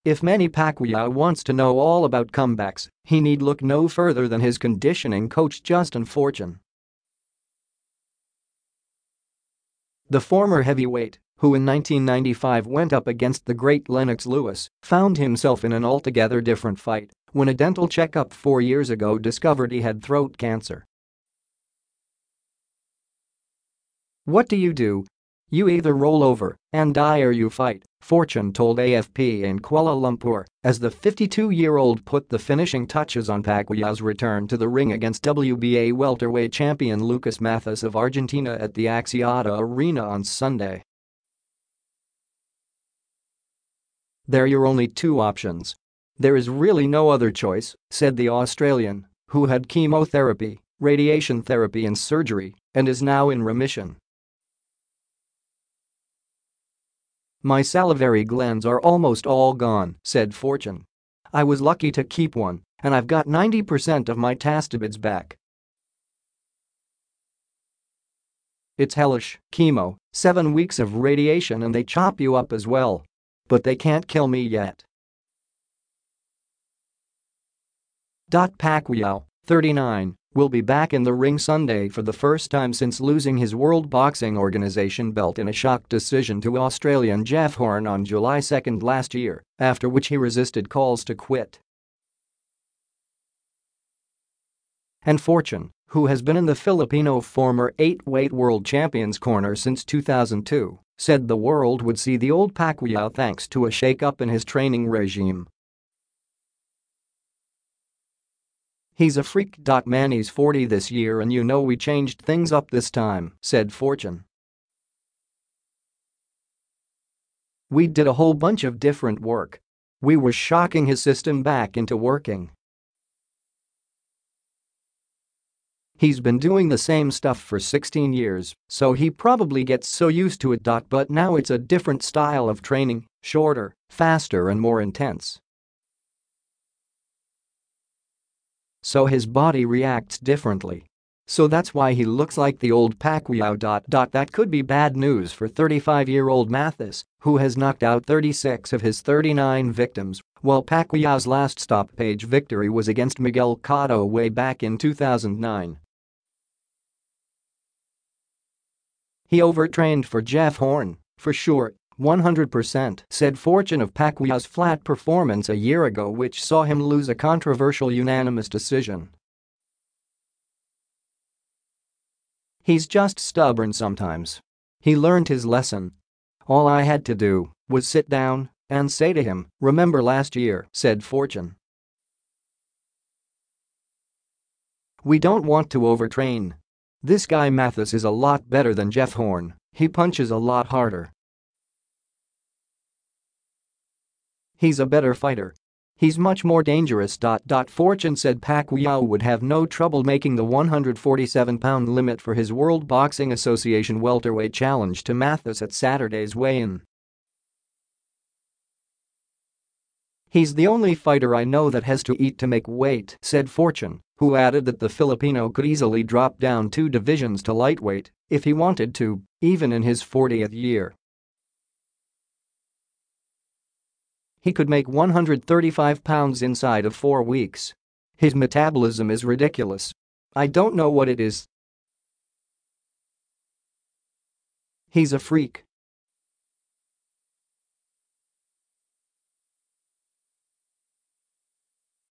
If Manny Pacquiao wants to know all about comebacks, he need look no further than his conditioning coach Justin Fortune. The former heavyweight, who in 1995 went up against the great Lennox Lewis, found himself in an altogether different fight when a dental checkup 4 years ago discovered he had throat cancer. "What do? You either roll over and die or you fight," Fortune told AFP in Kuala Lumpur as the 52-year-old put the finishing touches on Pacquiao's return to the ring against WBA welterweight champion Lucas Matthysse of Argentina at the Axiata Arena on Sunday. "There are your only two options. There is really no other choice," said the Australian, who had chemotherapy, radiation therapy and surgery and is now in remission. "My salivary glands are almost all gone," said Fortune. "I was lucky to keep one, and I've got 90% of my tastebuds back. It's hellish, chemo, 7 weeks of radiation and they chop you up as well. But they can't kill me yet." Pacquiao, 39, will be back in the ring Sunday for the first time since losing his World Boxing Organization belt in a shock decision to Australian Jeff Horn on July 2 last year, after which he resisted calls to quit. And Fortune, who has been in the Filipino former 8-weight world champion's corner since 2002, said the world would see the old Pacquiao thanks to a shake-up in his training regime. "He's a freak. Manny's 40 this year and you know we changed things up this time," said Fortune. "We did a whole bunch of different work. We were shocking his system back into working. He's been doing the same stuff for 16 years, so he probably gets so used to it. But now it's a different style of training, shorter, faster and more intense. So his body reacts differently. So that's why he looks like the old Pacquiao. That could be bad news for 35-year-old Matthysse, who has knocked out 36 of his 39 victims, while Pacquiao's last stop-page victory was against Miguel Cotto way back in 2009. "He overtrained for Jeff Horn, for sure, 100%, said Fortune of Pacquiao's flat performance a year ago which saw him lose a controversial unanimous decision. "He's just stubborn sometimes. He learned his lesson. All I had to do was sit down and say to him, 'Remember last year,'" said Fortune. "We don't want to overtrain. This guy Matthysse is a lot better than Jeff Horn, he punches a lot harder. He's a better fighter. He's much more dangerous." Fortune said Pacquiao would have no trouble making the 147-pound limit for his World Boxing Association welterweight challenge to Matthysse at Saturday's weigh-in. "He's the only fighter I know that has to eat to make weight," said Fortune, who added that the Filipino could easily drop down 2 divisions to lightweight if he wanted to, even in his 40th year. "He could make 135 pounds inside of 4 weeks. His metabolism is ridiculous. I don't know what it is. He's a freak."